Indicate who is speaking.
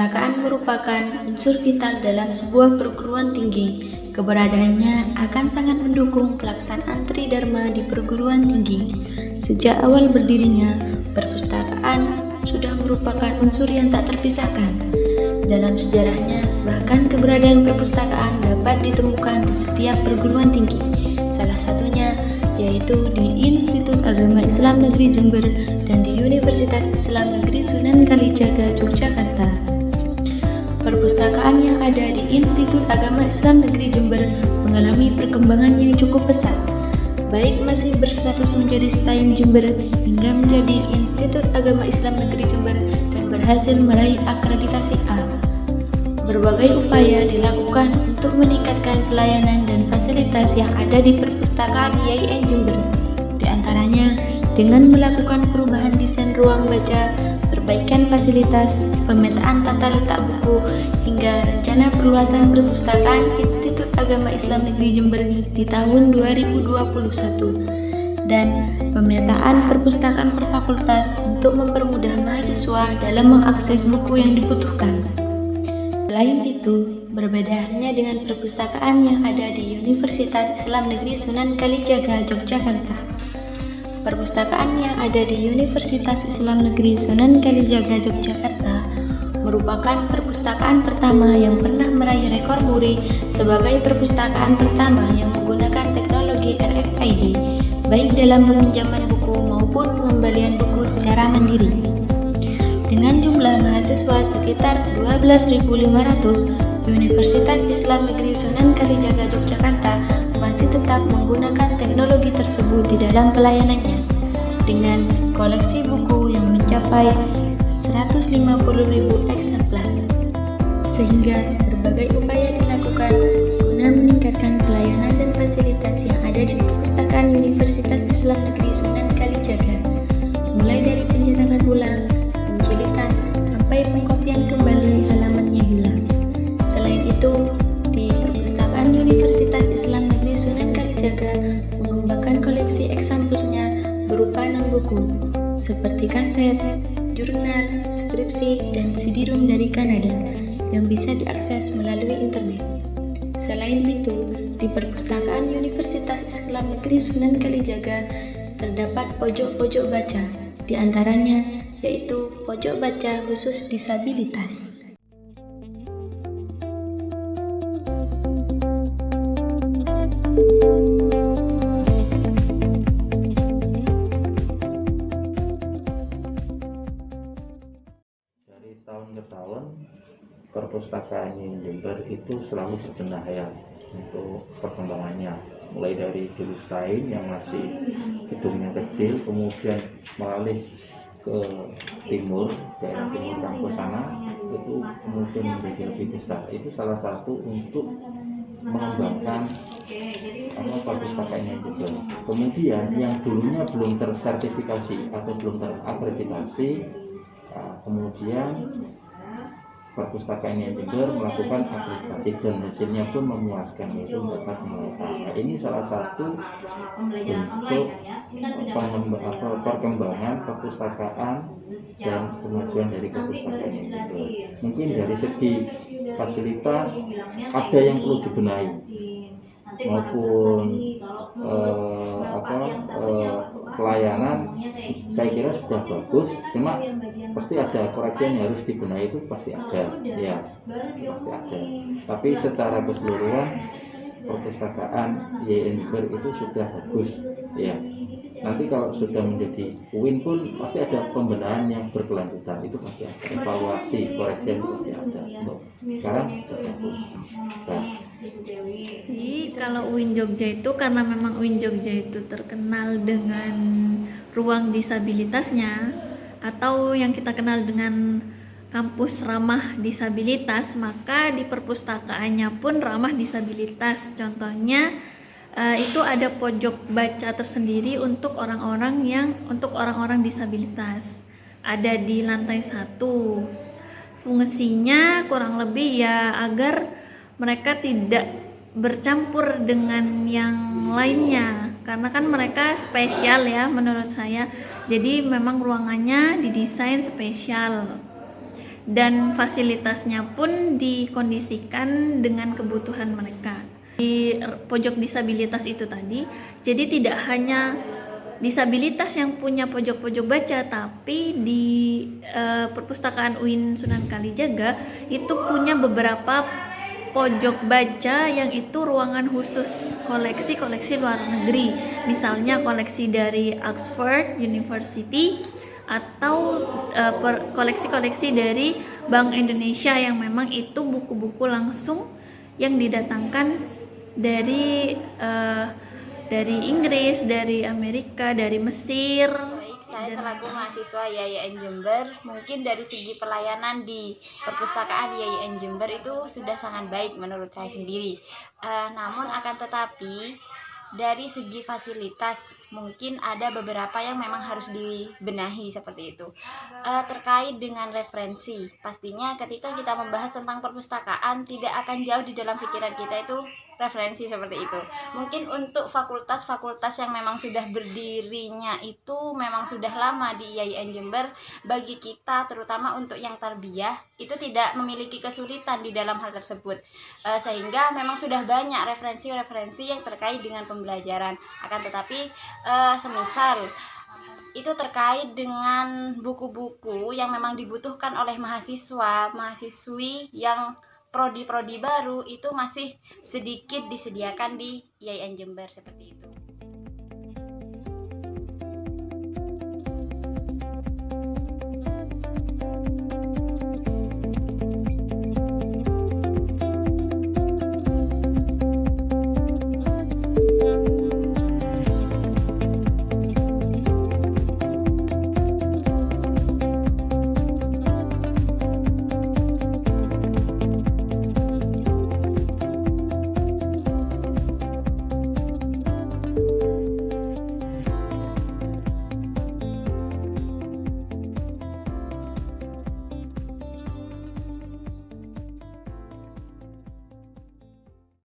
Speaker 1: Perpustakaan merupakan unsur vital dalam sebuah perguruan tinggi. Keberadaannya akan sangat mendukung pelaksanaan Tridharma di perguruan tinggi. Sejak awal berdirinya, perpustakaan sudah merupakan unsur yang tak terpisahkan. Dalam sejarahnya, bahkan keberadaan perpustakaan dapat ditemukan di setiap perguruan tinggi. Salah satunya yaitu di Institut Agama Islam Negeri Jember dan di Universitas Islam Negeri Sunan Kalijaga, Yogyakarta. Perpustakaan yang ada di Institut Agama Islam Negeri Jember mengalami perkembangan yang cukup pesat, baik masih berstatus menjadi STAIN Jember hingga menjadi Institut Agama Islam Negeri Jember dan berhasil meraih akreditasi A. Berbagai upaya dilakukan untuk meningkatkan pelayanan dan fasilitas yang ada di perpustakaan IAIN Jember, di antaranya dengan melakukan perubahan desain ruang baca, perbaikan fasilitas, pemetaan tata letak buku, hingga rencana perluasan perpustakaan Institut Agama Islam Negeri Jember di tahun 2021, dan pemetaan perpustakaan per fakultas untuk mempermudah mahasiswa dalam mengakses buku yang dibutuhkan. Selain itu, berbeda halnya dengan perpustakaan yang ada di Universitas Islam Negeri Sunan Kalijaga, Yogyakarta. Perpustakaan yang ada di Universitas Islam Negeri Sunan Kalijaga, Yogyakarta merupakan perpustakaan pertama yang pernah meraih rekor muri sebagai perpustakaan pertama yang menggunakan teknologi RFID, baik dalam peminjaman buku maupun pengembalian buku secara mandiri. Dengan jumlah mahasiswa sekitar 12.500, Universitas Islam Negeri Sunan Kalijaga Yogyakarta masih tetap menggunakan teknologi tersebut di dalam pelayanannya, dengan koleksi buku yang mencapai 150.000 eksemplar. Sehingga berbagai upaya dilakukan guna meningkatkan pelayanan dan fasilitas yang ada di perpustakaan Universitas Islam Negeri Sunan Kalijaga, mulai dari pencetakan ulang, penjilitan, sampai pengkopian kembali halaman yang hilang. Selain itu, di perpustakaan Universitas Islam Negeri Sunan Kalijaga mengembangkan koleksi eksemplarnya berupa non-buku seperti kaset, jurnal, skripsi, dan CD-ROM dari Kanada yang bisa diakses melalui internet. Selain itu, di perpustakaan Universitas Islam Negeri Sunan Kalijaga terdapat pojok-pojok baca, di antaranya yaitu pojok baca khusus disabilitas.
Speaker 2: Dari tahun ke tahun, perpustakaan di Jember itu selalu berbenah ya untuk perkembangannya. Mulai dari dulu STAIN yang masih gedungnya kecil, kemudian beralih ke timur, daerah timur kampus sana, itu kemudian menjadi lebih besar. Itu salah satu untuk mengembangkan perpustakaannya juga. Kemudian yang dulunya belum tersertifikasi atau belum terakreditasi, kemudian perpustakaan Jember melakukan akreditasi dan hasilnya pun memuaskan, yaitu mendapat nilai A. Nah, ini salah satu bentuk perkembangan perpustakaan dan kemajuan dari perpustakaan Jember. Mungkin dari segi fasilitas ada yang perlu dibenahi, maupun pelayanan saya kira sudah bagus, cuma pasti ada koreksi yang harus dibenahi, itu pasti ada ya, pasti ada. Tapi secara keseluruhan perpustakaan IAIN Jember itu sudah bagus ya. Nanti kalau sudah menjadi UIN pun pasti ada pembenahan yang berkelanjutan, itu pasti ada evaluasi, koreksi yang pasti ada. Sekarang nah.
Speaker 3: Jadi kalau UIN Jogja itu karena memang UIN Jogja itu terkenal dengan ruang disabilitasnya, atau yang kita kenal dengan kampus ramah disabilitas, maka di perpustakaannya pun ramah disabilitas. Contohnya itu ada pojok baca tersendiri untuk orang-orang disabilitas, ada di lantai 1. Fungsinya kurang lebih ya agar mereka tidak bercampur dengan yang lainnya, karena kan mereka spesial ya menurut saya. Jadi memang ruangannya didesain spesial. dan fasilitasnya pun dikondisikan dengan kebutuhan mereka. Di pojok disabilitas itu tadi, jadi tidak hanya disabilitas yang punya pojok-pojok baca, tapi di perpustakaan UIN Sunan Kalijaga itu punya beberapa pojok baca yang itu ruangan khusus koleksi-koleksi luar negeri, misalnya koleksi dari Oxford University atau koleksi-koleksi dari Bank Indonesia yang memang itu buku-buku langsung yang didatangkan dari Inggris, dari Amerika, dari Mesir.
Speaker 4: Baik, saya selaku mahasiswa YIN Jember, mungkin dari segi pelayanan di perpustakaan YIN Jember itu sudah sangat baik menurut saya sendiri. Namun akan tetapi dari segi fasilitas mungkin ada beberapa yang memang harus dibenahi seperti itu. Terkait dengan referensi, pastinya ketika kita membahas tentang perpustakaan tidak akan jauh di dalam pikiran kita itu referensi seperti itu. Mungkin untuk fakultas-fakultas yang memang sudah berdirinya itu memang sudah lama di YIN Jember, bagi kita terutama untuk yang tarbiyah itu tidak memiliki kesulitan di dalam hal tersebut, sehingga memang sudah banyak referensi-referensi yang terkait dengan pembelajaran. Akan tetapi semisal itu terkait dengan buku-buku yang memang dibutuhkan oleh mahasiswi yang prodi-prodi baru itu masih sedikit disediakan di YIN Jember seperti itu.